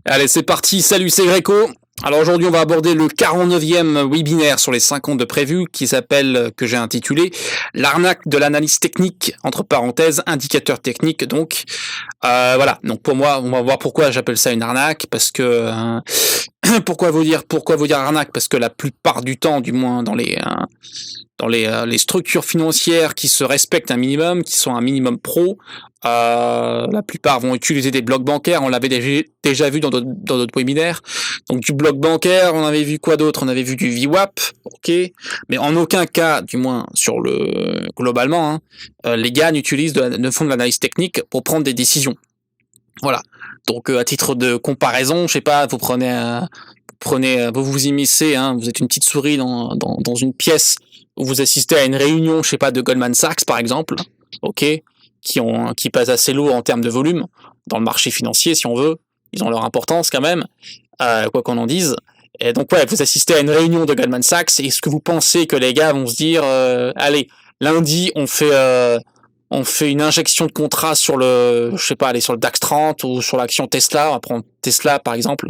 Allez, c'est parti. Salut, c'est Greco. Alors aujourd'hui, on va aborder le 49e webinaire sur les 50 de prévu qui s'appelle, que j'ai intitulé l'arnaque de l'analyse technique, entre parenthèses, indicateur technique. Donc voilà. Donc pour moi, on va voir pourquoi j'appelle ça une arnaque, parce que pourquoi vous dire arnaque, parce que la plupart du temps, du moins dans les structures financières qui se respectent un minimum, qui sont un minimum pro, la plupart vont utiliser des blocs bancaires. On l'avait déjà vu dans d'autres webinaires. Donc du bloc bancaire, on avait vu quoi d'autre? On avait vu du VWAP, ok, mais en aucun cas, du moins sur le globalement, les gars n'utilisent ne font de l'analyse technique pour prendre des décisions. Voilà. Donc à titre de comparaison, je sais pas, vous vous immiscez, vous êtes une petite souris dans une pièce où vous assistez à une réunion, je sais pas, de Goldman Sachs par exemple, ok, qui pèsent assez lourd en termes de volume dans le marché financier, si on veut. Ils ont leur importance quand même, quoi qu'on en dise. Et donc ouais, vous assistez à une réunion de Goldman Sachs. Est-ce que vous pensez que les gars vont se dire, allez, lundi on fait une injection de contrat sur je sais pas, aller sur le DAX 30 ou sur l'action Tesla. On va prendre Tesla par exemple,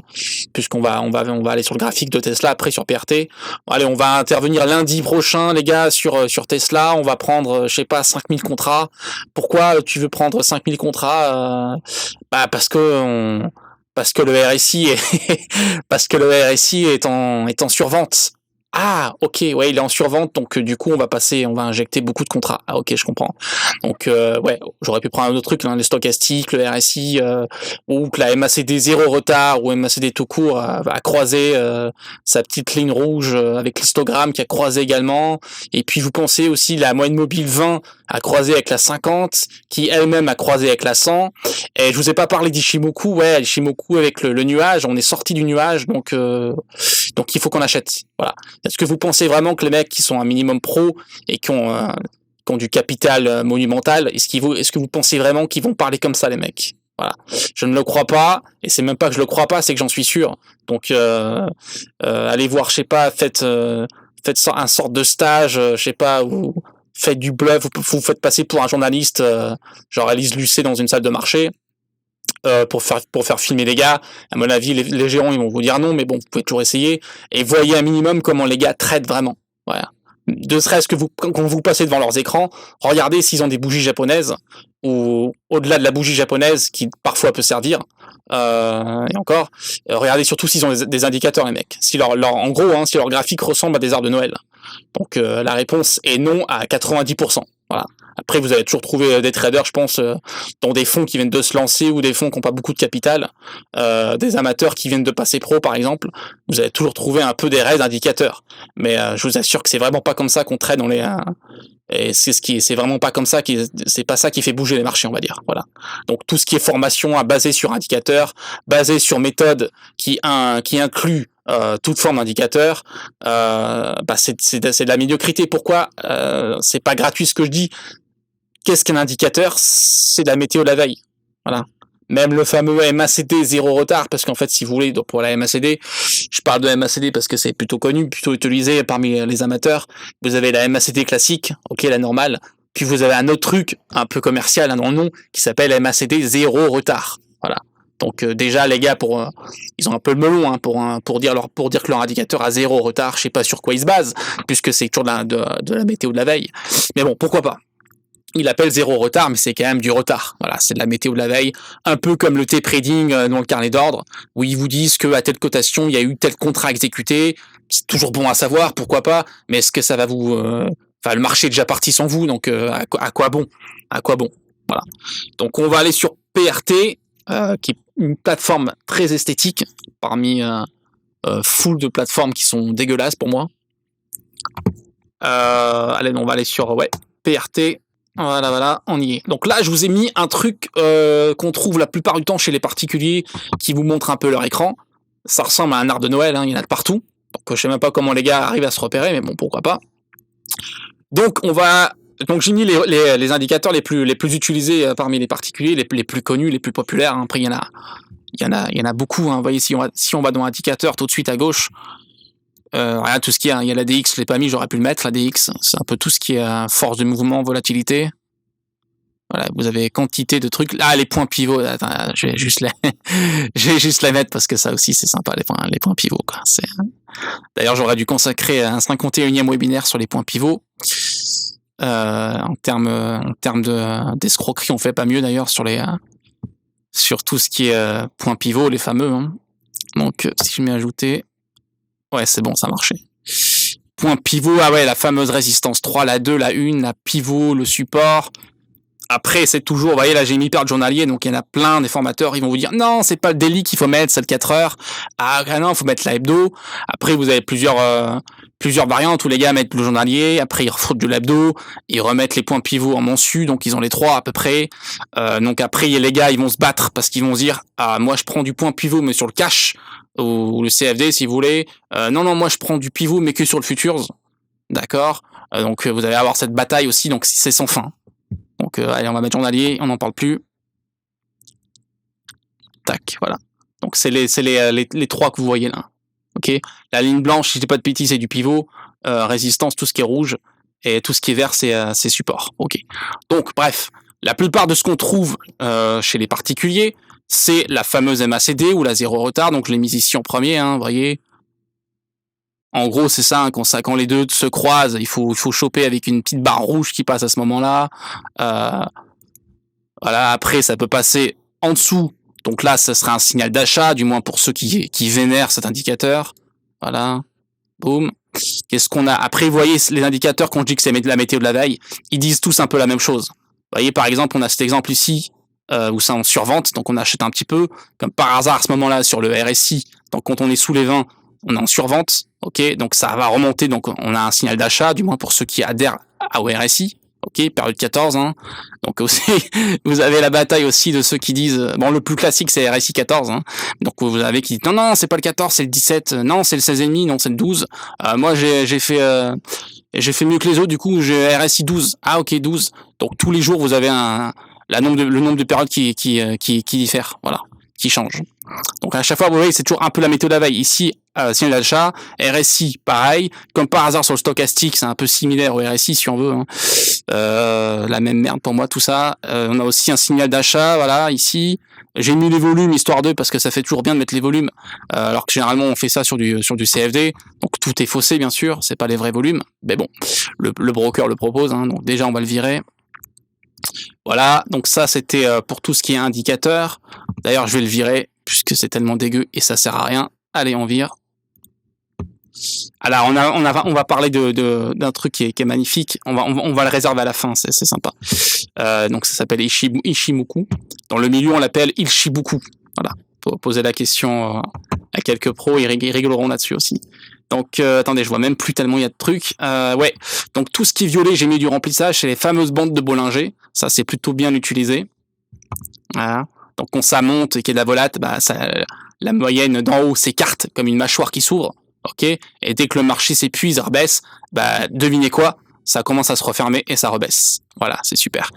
puisqu'on va aller sur le graphique de Tesla après sur PRT. Allez, on va intervenir lundi prochain, les gars, sur Tesla. On va prendre, je sais pas, 5000 contrats. Pourquoi tu veux prendre 5000 contrats? Bah parce que le RSI parce que le RSI est en survente. Ah, ok, ouais, il est en survente, donc du coup, on va injecter beaucoup de contrats. Ah, ok, je comprends. Donc, ouais, j'aurais pu prendre un autre truc, le stochastique, le RSI, ou que la MACD zéro retard, ou MACD tout court a croisé sa petite ligne rouge avec l'histogramme qui a croisé également. Et puis, vous pensez aussi la moyenne mobile 20 a croisé avec la 50, qui elle-même a croisé avec la 100. Et je vous ai pas parlé d'Ishimoku, ouais, Ishimoku avec le nuage, on est sorti du nuage, donc il faut qu'on achète. Voilà. Est-ce que vous pensez vraiment que les mecs qui sont un minimum pro et qui ont du capital monumental, est-ce que vous pensez vraiment qu'ils vont parler comme ça, les mecs? Voilà. Je ne le crois pas, et c'est même pas que je le crois pas, c'est que j'en suis sûr. Donc allez voir, je sais pas, faites un sorte de stage, je sais pas, ou faites du bluff, vous faites passer pour un journaliste, genre Alice Lucet dans une salle de marché, pour faire filmer les gars. À mon avis, les gérants, ils vont vous dire non, mais bon, vous pouvez toujours essayer. Et voyez un minimum comment les gars traitent vraiment. Voilà. De serait-ce que quand vous passez devant leurs écrans, regardez s'ils ont des bougies japonaises, ou au-delà de la bougie japonaise, qui parfois peut servir, et encore, regardez surtout s'ils ont des indicateurs, les mecs. Si en gros, si leur graphique ressemble à des arbres de Noël. Donc la réponse est non à 90%. Voilà. Après, vous allez toujours trouver des traders, je pense, dans des fonds qui viennent de se lancer ou des fonds qui n'ont pas beaucoup de capital, des amateurs qui viennent de passer pro, par exemple. Vous allez toujours trouver un peu des raids d'indicateurs. Mais je vous assure que c'est vraiment pas comme ça qu'on trade dans les. Et c'est vraiment pas comme ça c'est pas ça qui fait bouger les marchés, on va dire. Voilà. Donc tout ce qui est formation basé sur indicateurs, basé sur méthode qui inclut toute forme d'indicateur, c'est de la médiocrité. Pourquoi c'est pas gratuit ce que je dis? Qu'est-ce qu'un indicateur? C'est de la météo de la veille. Voilà. Même le fameux MACD zéro retard, parce qu'en fait, si vous voulez, donc pour la MACD, je parle de MACD parce que c'est plutôt connu, plutôt utilisé parmi les amateurs. Vous avez la MACD classique, ok, la normale, puis vous avez un autre truc un peu commercial dans le nom qui s'appelle MACD zéro retard. Voilà. Donc déjà les gars, ils ont un peu le melon pour dire que leur indicateur a zéro retard. Je sais pas sur quoi ils se basent, puisque c'est toujours de la météo de la veille. Mais bon, pourquoi pas. Il appelle zéro retard, mais c'est quand même du retard. Voilà, c'est de la météo de la veille, un peu comme le T-Trading dans le carnet d'ordre, où ils vous disent qu'à telle cotation, il y a eu tel contrat exécuté. C'est toujours bon à savoir, pourquoi pas, mais est-ce que ça va vous... Enfin, le marché est déjà parti sans vous, donc à quoi bon? À quoi bon? Voilà. Donc on va aller sur PRT, qui est une plateforme très esthétique, parmi full de plateformes qui sont dégueulasses pour moi. Allez, on va aller sur PRT. Voilà, on y est. Donc là, je vous ai mis un truc qu'on trouve la plupart du temps chez les particuliers qui vous montre un peu leur écran. Ça ressemble à un arbre de Noël, il y en a de partout. Donc je sais même pas comment les gars arrivent à se repérer, mais bon, pourquoi pas. Donc j'ai mis les indicateurs les plus utilisés parmi les particuliers, les plus connus, les plus populaires. Après, il y en a beaucoup. Vous voyez, si on va dans indicateur tout de suite à gauche, rien, tout ce qui est, il y a la DX, je l'ai pas mis, j'aurais pu le mettre, la DX, c'est un peu tout ce qui est force de mouvement, volatilité. Voilà, vous avez quantité de trucs. Là, les points pivots. Attends, je vais juste les mettre parce que ça aussi c'est sympa les points pivots quoi. D'ailleurs, j'aurais dû consacrer un 51e webinaire sur les points pivots. En termes d'escroquerie, on fait pas mieux d'ailleurs sur tout ce qui est points pivots, les fameux. Hein. Donc, si je mets ajouter, ouais, c'est bon, ça marchait. Point pivot, ah ouais, la fameuse résistance 3, la 2, la 1, la pivot, le support. Après, c'est toujours, vous voyez, là, j'ai mis perte journalier, donc il y en a plein des formateurs, ils vont vous dire, non, c'est pas le daily qu'il faut mettre, c'est le 4 heures. Ah, non, il faut mettre la hebdo. Après, vous avez plusieurs variantes où les gars mettent le journalier, après ils refoutent de l'hebdo, ils remettent les points pivots en mensu, donc ils ont les 3 à peu près. Donc après, les gars, ils vont se battre parce qu'ils vont se dire, ah, moi, je prends du point pivot, mais sur le cash, ou le CFD, si vous voulez. Non, moi, je prends du pivot, mais que sur le futures. D'accord? Donc, vous allez avoir cette bataille aussi, donc c'est sans fin. Donc, allez, on va mettre journalier, on n'en parle plus. Tac, voilà. Donc, c'est les 3 que vous voyez là. Ok. La ligne blanche, si je dis pas de bêtises, c'est du pivot. Résistance, tout ce qui est rouge. Et tout ce qui est vert, c'est support. Ok. Donc, bref, la plupart de ce qu'on trouve chez les particuliers, c'est la fameuse MACD ou la zéro retard. Donc, je l'ai mise ici en premier, hein, vous voyez. En gros, c'est ça, hein, quand les deux se croisent, il faut choper avec une petite barre rouge qui passe à ce moment-là. Voilà, après, ça peut passer en dessous. Donc là, ça sera un signal d'achat, du moins pour ceux qui vénèrent cet indicateur. Voilà. Boum. Qu'est-ce qu'on a? Après, vous voyez, les indicateurs, quand je dis que c'est la météo de la veille, ils disent tous un peu la même chose. Vous voyez, par exemple, on a cet exemple ici, où c'est en survente, donc on achète un petit peu. Comme par hasard, à ce moment-là, sur le RSI, donc quand on est sous les 20, on est en survente, ok, donc ça va remonter, donc on a un signal d'achat, du moins pour ceux qui adhèrent au RSI, ok, période 14, hein. Donc aussi, vous avez la bataille aussi de ceux qui disent, bon, le plus classique c'est RSI 14, hein. Donc vous avez qui disent, non, c'est pas le 14, c'est le 17, non, c'est le 16,5, non, c'est le 12. Moi, j'ai fait mieux que les autres, du coup, j'ai RSI 12. Ah, ok, 12. Donc tous les jours, vous avez le nombre de périodes qui diffère, voilà, qui change. Donc à chaque fois, vous voyez, c'est toujours un peu la méthode de la veille. Ici, signal d'achat, RSI, pareil. Comme par hasard sur le stochastique, c'est un peu similaire au RSI si on veut. Hein. La même merde pour moi, tout ça. On a aussi un signal d'achat, voilà, ici. J'ai mis les volumes histoire de, parce que ça fait toujours bien de mettre les volumes, alors que généralement on fait ça sur du CFD. Donc tout est faussé, bien sûr, c'est pas les vrais volumes. Mais bon, le broker le propose, hein, donc déjà on va le virer. Voilà, donc ça c'était pour tout ce qui est indicateur. D'ailleurs, je vais le virer puisque c'est tellement dégueu et ça sert à rien. Allez, on vire. Alors, on va parler d'un truc qui est magnifique. On va le réserver à la fin, c'est sympa. Donc ça s'appelle Ishimoku. Dans le milieu, on l'appelle Ilchibuku. Voilà. Faut poser la question à quelques pros, ils rigoleront là-dessus aussi. Donc, attendez, je vois même plus tellement il y a de trucs. Ouais. Donc, tout ce qui est violet, j'ai mis du remplissage, c'est les fameuses bandes de Bollinger. Ça, c'est plutôt bien utilisé. Voilà. Donc, quand ça monte et qu'il y a de la volate, la moyenne d'en haut s'écarte comme une mâchoire qui s'ouvre. Ok. Et dès que le marché s'épuise, rebaisse, devinez quoi? Ça commence à se refermer et ça rebaisse. Voilà, c'est super.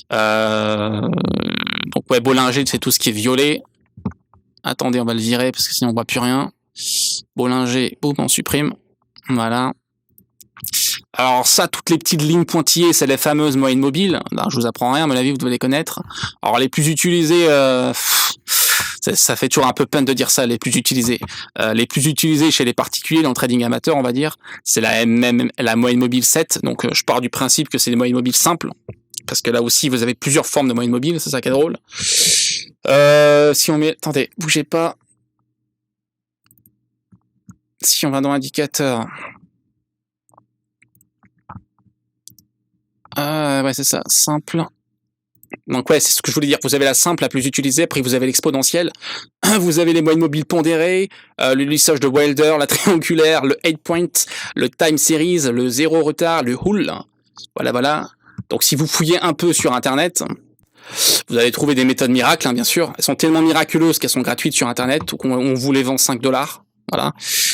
Donc, ouais, Bollinger, c'est tout ce qui est violet. Attendez, on va le virer parce que sinon on voit plus rien. Bollinger, boum, on supprime. Voilà. Alors ça, toutes les petites lignes pointillées, c'est les fameuses moyennes mobiles. Ben, je vous apprends rien, à mon avis, vous devez les connaître. Alors les plus utilisées, ça fait toujours un peu peine de dire ça, les plus utilisées. Les plus utilisées chez les particuliers dans le trading amateur, on va dire, c'est la moyenne mobile 7. Donc je pars du principe que c'est des moyennes mobiles simples. Parce que là aussi, vous avez plusieurs formes de moyennes mobiles, c'est ça qui est drôle. Si on met... Attendez, bougez pas. Si on va dans l'indicateur... ouais, c'est ça, simple. Donc ouais, c'est ce que je voulais dire. Vous avez la simple, la plus utilisée, après vous avez l'exponentielle, vous avez les moyennes mobiles pondérées, le lissage de Wilder, la triangulaire, le 8 point, le time series, le zéro retard, le hull. Voilà. Donc si vous fouillez un peu sur Internet, vous allez trouver des méthodes miracles, hein, bien sûr. Elles sont tellement miraculeuses qu'elles sont gratuites sur Internet, ou qu'on vous les vend 5$. Voilà.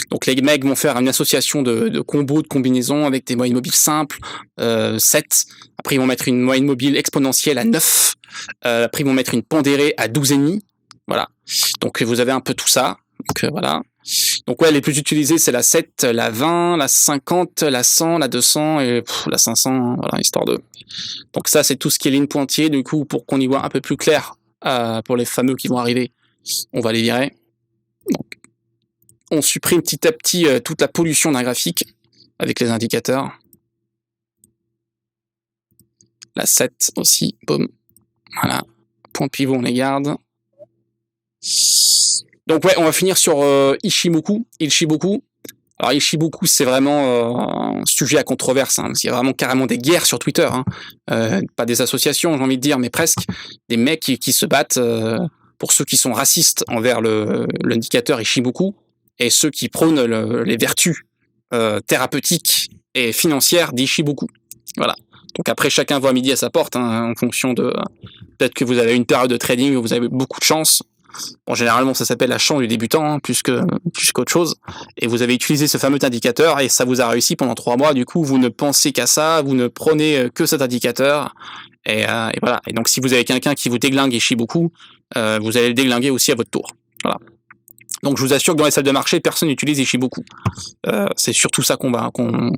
Donc les mecs vont faire une association de combos, de combinaisons avec des moyennes mobiles simples, 7. Après ils vont mettre une moyenne mobile exponentielle à 9. Après ils vont mettre une pondérée à 12,5. Voilà. Donc vous avez un peu tout ça. Donc voilà. Donc ouais, les plus utilisées, c'est la 7, la 20, la 50, la 100, la 200 et la 500, hein, voilà, histoire de... Donc ça, c'est tout ce qui est ligne pointillée. Du coup, pour qu'on y voit un peu plus clair pour les fameux qui vont arriver, on va les virer. Donc, on supprime petit à petit toute la pollution d'un graphique avec les indicateurs. La 7 aussi, boum. Voilà. Point pivot, on les garde. Donc ouais, on va finir sur Ichimoku. Alors Ichimoku, c'est vraiment un sujet à controverse. Hein. Il y a vraiment carrément des guerres sur Twitter. Hein. Pas des associations, j'ai envie de dire, mais presque. Des mecs qui se battent pour ceux qui sont racistes envers l'indicateur Ichimoku et ceux qui prônent les vertus thérapeutiques et financières d'Ichimoku. Voilà. Donc après, chacun voit midi à sa porte, hein, en fonction de... Peut-être que vous avez une période de trading où vous avez beaucoup de chance. Bon, généralement, ça s'appelle la chance du débutant, hein, plus qu'autre chose. Et vous avez utilisé ce fameux indicateur et ça vous a réussi pendant 3 mois. Du coup, vous ne pensez qu'à ça, vous ne prenez que cet indicateur. Et voilà. Et donc, si vous avez quelqu'un qui vous déglingue et chie beaucoup, vous allez le déglinguer aussi à votre tour. Voilà. Donc, je vous assure que dans les salles de marché, personne n'utilise Ichimoku. C'est surtout ça dont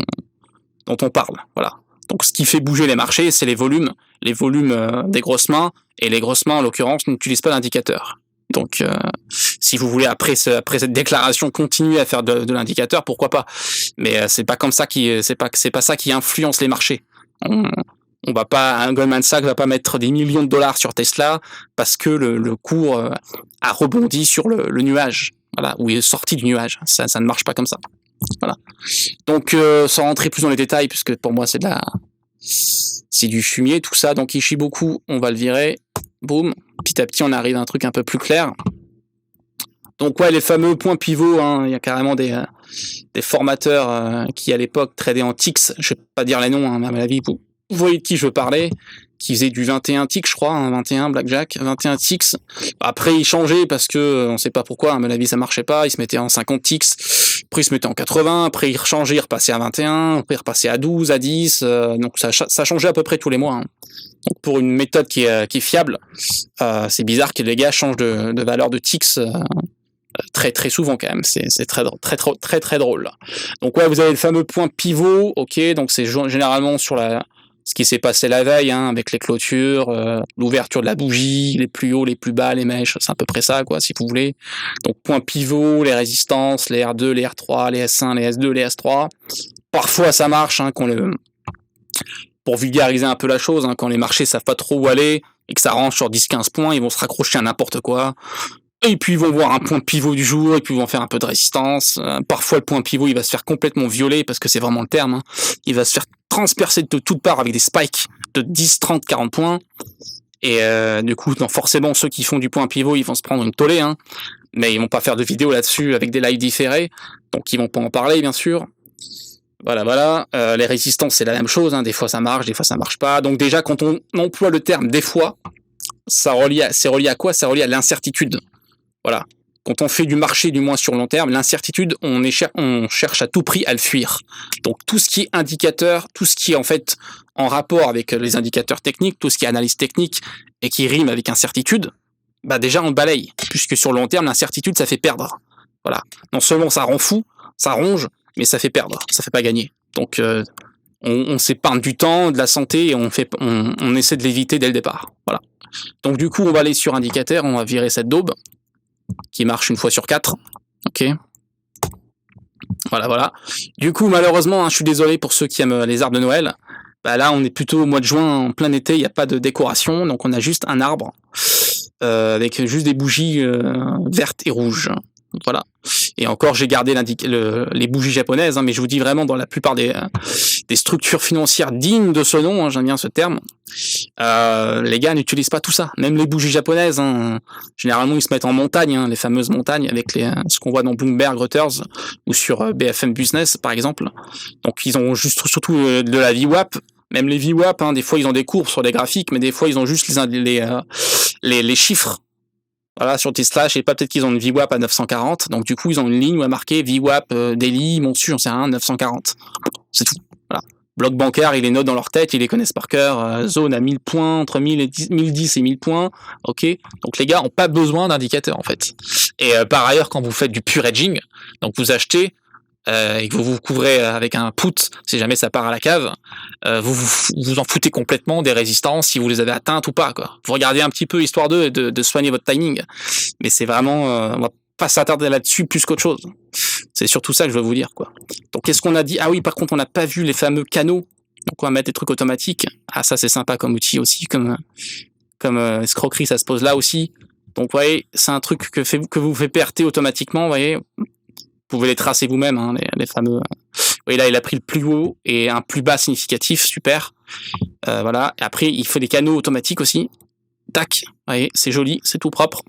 on parle. Voilà. Donc, ce qui fait bouger les marchés, c'est les volumes des grosses mains. Et les grosses mains, en l'occurrence, n'utilisent pas d'indicateur. Donc, si vous voulez après cette déclaration continuer à faire de l'indicateur, pourquoi pas. Mais c'est pas comme ça c'est pas ça qui influence les marchés. On va pas, un Goldman Sachs va pas mettre des millions de dollars sur Tesla parce que le cours a rebondi sur le nuage, voilà, ou est sorti du nuage. Ça ne marche pas comme ça. Voilà. Donc, sans rentrer plus dans les détails, puisque pour moi c'est du fumier tout ça. Donc Ichimoku, on va le virer. Boum. Petit à petit, on arrive à un truc un peu plus clair. Donc ouais, les fameux points pivots, hein, il y a carrément des formateurs qui à l'époque tradaient en ticks. Je vais pas dire les noms, hein, à mon avis, vous voyez de qui je veux parler, qui faisait du 21 ticks, je crois, hein, 21 blackjack, 21 ticks. Après, il changeait parce que on sait pas pourquoi, à mon avis, ça marchait pas. Il se mettait en 50 ticks, après il se mettait en 80, après il rechangeait, il repassait à 21, après il repassait à 12, à 10. Donc ça changeait à peu près tous les mois. Hein. Donc pour une méthode qui est fiable, c'est bizarre que les gars changent de valeur de ticks très très souvent quand même. C'est très drôle. Là. Donc ouais, vous avez le fameux point pivot. Ok, donc c'est généralement sur ce qui s'est passé la veille, hein, avec les clôtures, l'ouverture de la bougie, les plus hauts, les plus bas, les mèches, c'est à peu près ça, quoi, si vous voulez. Donc point pivot, les résistances, les R2, les R3, les S1, les S2, les S3. Parfois ça marche, hein, pour vulgariser un peu la chose, hein, quand les marchés savent pas trop où aller et que ça range sur 10-15 points, ils vont se raccrocher à n'importe quoi. Et puis ils vont voir un point pivot du jour, et puis ils vont faire un peu de résistance. Parfois le point pivot il va se faire complètement violer, parce que c'est vraiment le terme. Hein. Il va se faire transpercer de toutes parts avec des spikes de 10, 30, 40 points. Et du coup, non, forcément, ceux qui font du point pivot, ils vont se prendre une tollée. Hein. Mais ils vont pas faire de vidéo là-dessus avec des lives différés. Donc ils vont pas en parler, bien sûr. Voilà. Les résistances, c'est la même chose. Hein. Des fois ça marche, des fois ça marche pas. Donc déjà, quand on emploie le terme des fois, c'est relié à quoi? C'est relié à l'incertitude. Voilà. Quand on fait du marché, du moins sur long terme, l'incertitude, on cherche à tout prix à le fuir. Donc tout ce qui est indicateur, tout ce qui est en fait en rapport avec les indicateurs techniques, tout ce qui est analyse technique et qui rime avec incertitude, bah déjà on balaye, puisque sur le long terme, l'incertitude, ça fait perdre. Voilà. Non seulement ça rend fou, ça ronge, mais ça fait perdre, ça fait pas gagner. Donc on s'épargne du temps, de la santé, et on essaie de l'éviter dès le départ. Voilà. Donc du coup, on va aller sur indicateur, on va virer cette daube qui marche une fois sur 4. Ok. Voilà. Du coup, malheureusement, hein, je suis désolé pour ceux qui aiment les arbres de Noël. Bah là, on est plutôt au mois de juin, en plein été, il n'y a pas de décoration, donc on a juste un arbre avec juste des bougies vertes et rouges. Voilà. Et encore, j'ai gardé les bougies japonaises, hein, mais je vous dis vraiment, dans la plupart des structures financières dignes de ce nom, hein, j'aime bien ce terme, les gars n'utilisent pas tout ça. Même les bougies japonaises, hein, généralement, ils se mettent en montagne, hein, les fameuses montagnes, avec ce qu'on voit dans Bloomberg, Reuters, ou sur BFM Business, par exemple. Donc, ils ont surtout de la VWAP. Même les VWAP, hein, des fois, ils ont des courbes sur les graphiques, mais des fois, ils ont juste les chiffres. Voilà, sur Tesla, je sais pas, peut-être qu'ils ont une VWAP à 940, donc du coup, ils ont une ligne où il y a marqué VWAP, Daily, Monsu, j'en sais rien, 940. C'est tout. Voilà. Bloc bancaire, ils les notent dans leur tête, ils les connaissent par cœur. Zone à 1000 points, entre 1010 et 1000 points. Ok. Donc les gars ont pas besoin d'indicateurs en fait. Et par ailleurs, quand vous faites du pure hedging, donc vous achetez et que vous vous couvrez avec un put, si jamais ça part à la cave, vous en foutez complètement des résistances, si vous les avez atteintes ou pas, quoi. Vous regardez un petit peu histoire de soigner votre timing. Mais c'est vraiment, on va pas s'attarder là-dessus plus qu'autre chose. C'est surtout ça que je veux vous dire, quoi. Donc, qu'est-ce qu'on a dit? Ah oui, par contre, on n'a pas vu les fameux canaux. Donc, on va mettre des trucs automatiques. Ah, ça, c'est sympa comme outil aussi, comme escroquerie, ça se pose là aussi. Donc, vous voyez, c'est un truc que vous fait PRT automatiquement, vous voyez. Vous pouvez les tracer vous-même, hein, les fameux. Oui, là, il a pris le plus haut et un plus bas significatif, super. Voilà. Et après, il faut des canaux automatiques aussi. Tac. Vous voyez, c'est joli, c'est tout propre.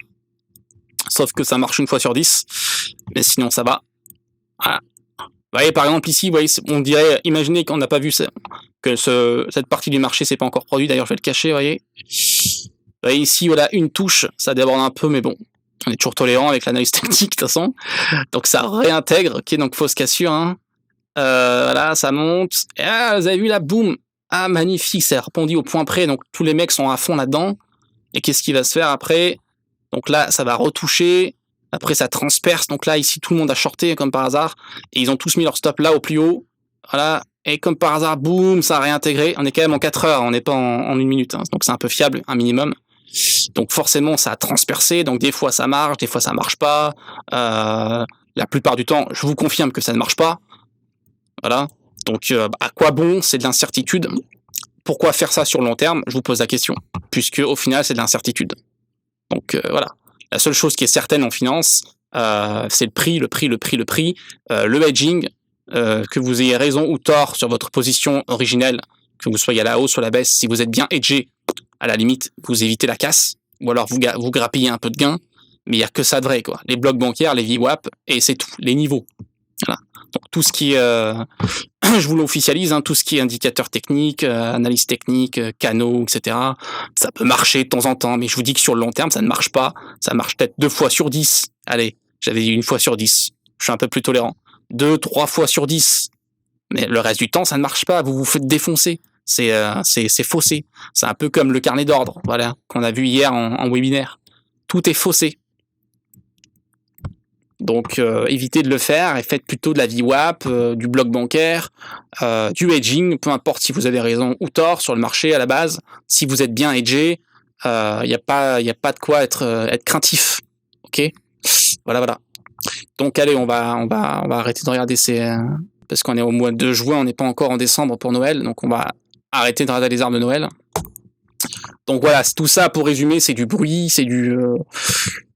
Sauf que ça marche une fois sur 10. Mais sinon, ça va. Voilà. Vous voyez, par exemple, ici, vous voyez, on dirait, imaginez qu'on n'a pas vu que cette partie du marché s'est pas encore produite. D'ailleurs, je vais le cacher, vous voyez. Vous voyez, ici, voilà, une touche, ça déborde un peu, mais bon. On est toujours tolérant avec l'analyse technique, de toute façon. Donc, ça réintègre. Ok, donc fausse cassure, hein. Voilà, ça monte. Et ah, vous avez vu là, boum. Ah, magnifique, c'est rebondi au point près. Donc, tous les mecs sont à fond là-dedans. Et qu'est-ce qui va se faire après? Donc là, ça va retoucher. Après, ça transperce. Donc là, ici, tout le monde a shorté, comme par hasard. Et ils ont tous mis leur stop là, au plus haut. Voilà. Et comme par hasard, boum, ça a réintégré. On est quand même en 4 heures. On n'est pas en 1 minute. Hein. Donc c'est un peu fiable, un minimum. Donc forcément, ça a transpercé. Donc des fois, ça marche. Des fois, ça marche pas. La plupart du temps, je vous confirme que ça ne marche pas. Voilà. Donc à quoi bon? C'est de l'incertitude. Pourquoi faire ça sur le long terme? Je vous pose la question. Puisque au final, c'est de l'incertitude. Donc voilà. La seule chose qui est certaine en finance, c'est le prix. Le hedging, que vous ayez raison ou tort sur votre position originelle, que vous soyez à la hausse ou à la baisse, si vous êtes bien hedgé, à la limite, vous évitez la casse, ou alors vous grappillez un peu de gain, mais il n'y a que ça de vrai, quoi. Les blocs bancaires, les VWAP, et c'est tout, les niveaux. Voilà. Donc tout ce qui est, je vous l'officialise, hein, tout ce qui est indicateur technique, analyse technique, canaux, etc. Ça peut marcher de temps en temps, mais je vous dis que sur le long terme, ça ne marche pas. Ça marche peut-être 2 fois sur 10. Allez, j'avais dit 1 fois sur 10. Je suis un peu plus tolérant. 2, 3 fois sur 10. Mais le reste du temps, ça ne marche pas. Vous vous faites défoncer. C'est faussé. C'est un peu comme le carnet d'ordre, voilà, qu'on a vu hier en webinaire. Tout est faussé. Donc évitez de le faire et faites plutôt de la VWAP, du bloc bancaire, du hedging, peu importe si vous avez raison ou tort sur le marché à la base. Si vous êtes bien hedgé, il n'y a pas de quoi être craintif. Ok, voilà. Donc allez, on va arrêter de regarder parce qu'on est au mois de juin, on n'est pas encore en décembre pour Noël, donc on va arrêter de regarder les arbres de Noël. Donc voilà, tout ça pour résumer, c'est du bruit, c'est du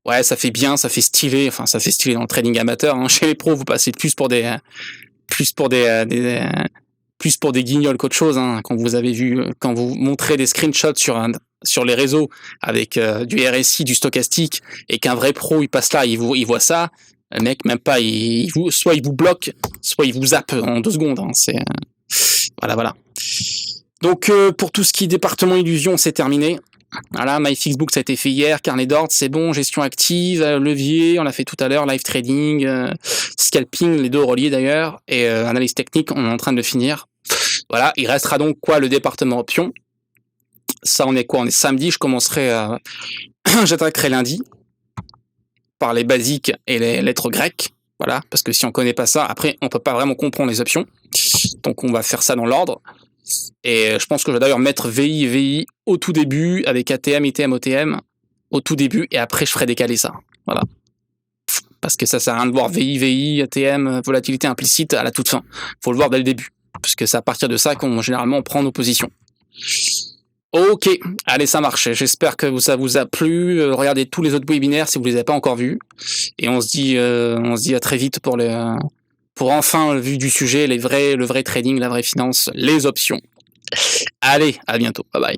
ouais, ça fait bien, ça fait stylé. Enfin, ça fait stylé dans le trading amateur. Hein. Chez les pros, vous passez plus pour des guignols qu'autre chose. Hein. Quand vous montrez des screenshots sur les réseaux avec du RSI, du stochastique, et qu'un vrai pro il passe là, il voit ça. Le mec, même pas, soit il vous bloque, soit il vous zappe en 2 secondes. Hein. C'est voilà. Donc pour tout ce qui est département illusion, c'est terminé. Voilà, MyFixBook, ça a été fait hier, carnet d'ordre, c'est bon, gestion active, levier, on l'a fait tout à l'heure, live trading, scalping, les 2 reliés d'ailleurs, et analyse technique, on est en train de le finir. Voilà, il restera donc quoi, le département options. Ça, on est quoi? On est samedi, j'attaquerai lundi, par les basiques et les lettres grecques, voilà, parce que si on connaît pas ça, après, on peut pas vraiment comprendre les options. Donc on va faire ça dans l'ordre. Et je pense que je vais d'ailleurs mettre VI au tout début, avec ATM, ITM, OTM, au tout début, et après je ferai décaler ça. Voilà. Parce que ça sert à rien de voir VI, ATM, volatilité implicite à la toute fin. Faut le voir dès le début. Parce que c'est à partir de ça qu'on généralement prend nos positions. Ok, allez, ça marche. J'espère que ça vous a plu. Regardez tous les autres webinaires si vous les avez pas encore vus. Et on se dit à très vite pour enfin, vu du sujet, le vrai trading, la vraie finance, les options. Allez, à bientôt. Bye bye.